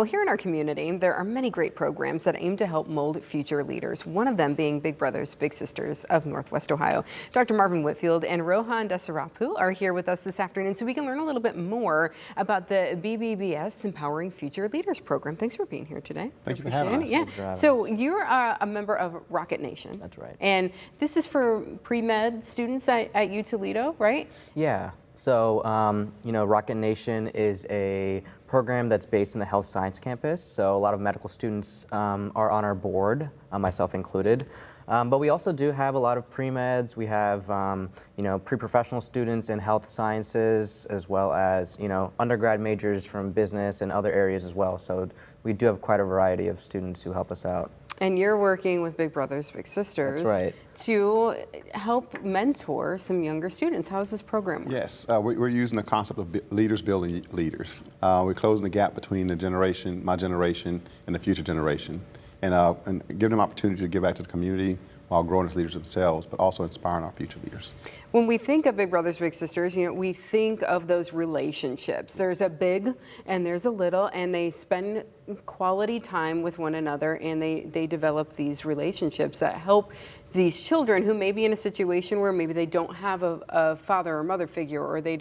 Well, here in our community, there are many great programs that aim to help mold future leaders, one of them being Big Brothers Big Sisters of Northwest Ohio. Dr. Marvin Whitfield and Rohan Desarapu are here with us this afternoon so we can learn a little bit more about the BBBS Empowering Future Leaders program. Thanks for being here today. Thank you for having us. Yeah. So you're a member of Rocket Nation. That's right. And this is for pre-med students at U Toledo, right? Yeah. So, Rocket Nation is a program that's based in the health science campus. So a lot of medical students are on our board, myself included. But we also do have a lot of pre-meds. We have, pre-professional students in health sciences, as well as, undergrad majors from business and other areas as well. So we do have quite a variety of students who help us out. And you're working with Big Brothers Big Sisters. That's right. To help mentor some younger students. How is this program work? Yes, we're using the concept of leaders building leaders. We're closing the gap between the generation, my generation, and the future generation, and giving them opportunity to give back to the community while growing as leaders themselves, but also inspiring our future leaders. When we think of Big Brothers Big Sisters, we think of those relationships. There's a big and there's a little, and they spend quality time with one another, and they develop these relationships that help these children who may be in a situation where maybe they don't have a father or mother figure, or they're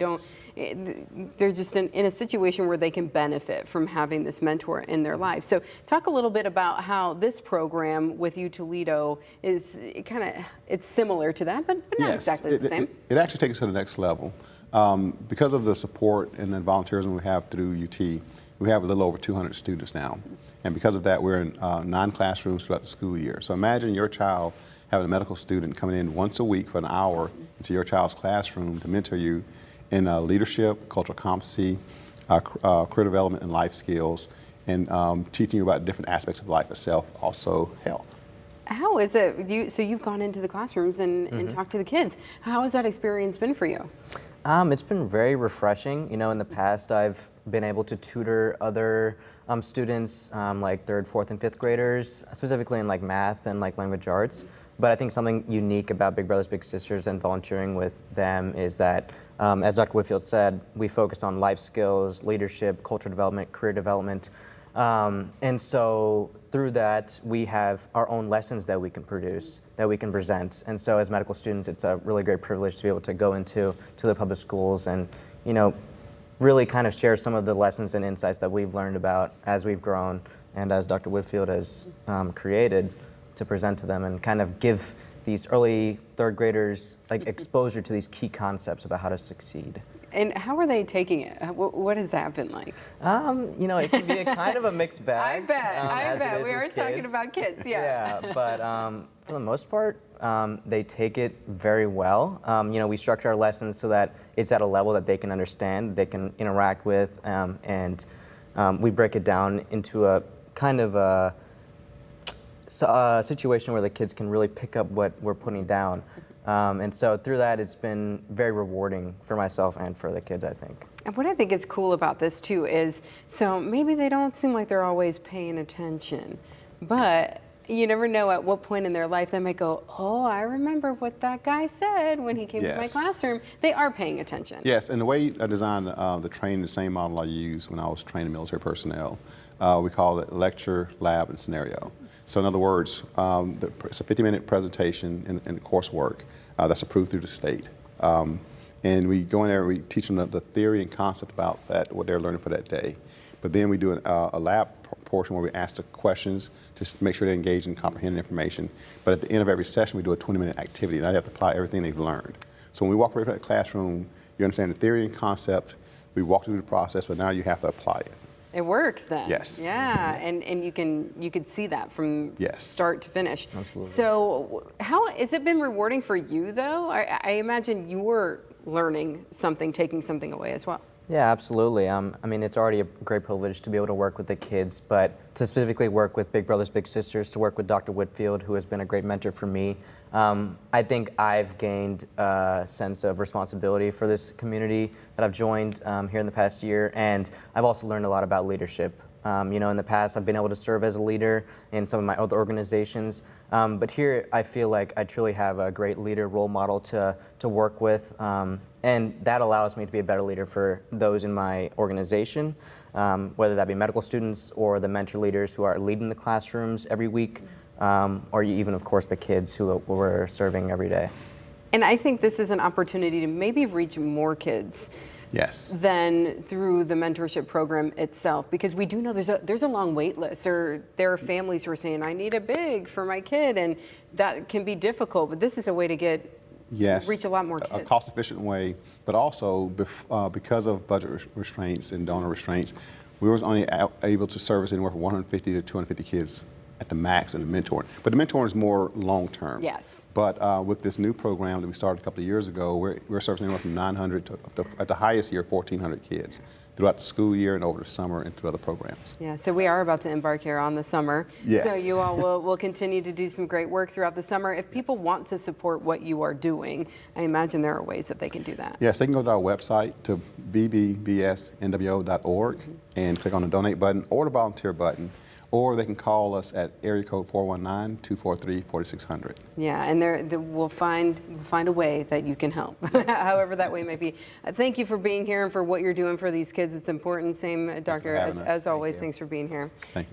just in a situation where they can benefit from having this mentor in their life. So talk a little bit about how this program with U Toledo is it's similar to that, but not exactly the same. It actually takes us to the next level. Because of the support and the volunteerism we have through UT, we have a little over 200 students now. And because of that, we're in 9 classrooms throughout the school year. So imagine your child having a medical student coming in once a week for an hour into your child's classroom to mentor you in leadership, cultural competency, career development, and life skills, and teaching you about different aspects of life itself, also health. How is it? So you've gone into the classrooms and talked to the kids. How has that experience been for you? It's been very refreshing. In the past, I've been able to tutor other students, like 3rd, 4th, and 5th graders, specifically in like math and like language arts. But I think something unique about Big Brothers Big Sisters and volunteering with them is that, as Dr. Whitfield said, we focus on life skills, leadership, cultural development, career development. And so through that, we have our own lessons that we can produce, that we can present. And so as medical students, it's a really great privilege to be able to go into the public schools and, really kind of share some of the lessons and insights that we've learned about as we've grown and as Dr. Whitfield has created to present to them and kind of give these early 3rd graders like exposure to these key concepts about how to succeed. And how are they taking it? What has that been like? It can be a kind of a mixed bag. I bet. We are talking about kids, yeah. Yeah, but for the most part, they take it very well. We structure our lessons so that it's at a level that they can understand, they can interact with, and we break it down into a kind of a situation where the kids can really pick up what we're putting down. And so through that, it's been very rewarding for myself and for the kids, I think. And what I think is cool about this too is, so maybe they don't seem like they're always paying attention, but you never know at what point in their life they might go, oh, I remember what that guy said when he came to my classroom. They are paying attention. Yes, and the way I designed the training, the same model I used when I was training military personnel, we call it lecture, lab, and scenario. So in other words, it's a 50-minute presentation in the coursework that's approved through the state. And we go in there and we teach them the theory and concept about that, what they're learning for that day. But then we do a lab portion where we ask the questions just to make sure they engage in comprehending information. But at the end of every session, we do a 20-minute activity. Now they have to apply everything they've learned. So when we walk away from that classroom, you understand the theory and concept, we walk through the process, but now you have to apply it. It works then. Yes. Yeah, and you could see that from start to finish. Absolutely. So how has it been rewarding for you though? I imagine you're learning something, taking something away as well. Yeah, absolutely. It's already a great privilege to be able to work with the kids, but to specifically work with Big Brothers Big Sisters, to work with Dr. Whitfield, who has been a great mentor for me. I think I've gained a sense of responsibility for this community that I've joined here in the past year, and I've also learned a lot about leadership In the past, I've been able to serve as a leader in some of my other organizations. But here, I feel like I truly have a great leader role model to work with. And that allows me to be a better leader for those in my organization, whether that be medical students or the mentor leaders who are leading the classrooms every week, or even, of course, the kids who we're serving every day. And I think this is an opportunity to maybe reach more kids. Yes. Than through the mentorship program itself, because we do know there's a long wait list, or there are families who are saying, I need a big for my kid, and that can be difficult, but this is a way to reach a lot more kids. A cost-efficient way, but also because of budget restraints and donor restraints, we was only able to service anywhere from 150 to 250 kids at the max in the mentoring. But the mentoring is more long-term. Yes. But with this new program that we started a couple of years ago, we're servicing anywhere from 900 to, at the highest year, 1,400 kids throughout the school year and over the summer and through other programs. Yeah, so we are about to embark here on the summer. Yes. So you all will continue to do some great work throughout the summer. If people want to support what you are doing, I imagine there are ways that they can do that. Yes, they can go to our website to bbbsnwo.org and click on the donate button or the volunteer button. Or they can call us at area code 419-243-4600. Yeah, and we'll find a way that you can help, however that way may be. Thank you for being here and for what you're doing for these kids. It's important. Same, Doctor, as always. Thanks for being here. Thank you.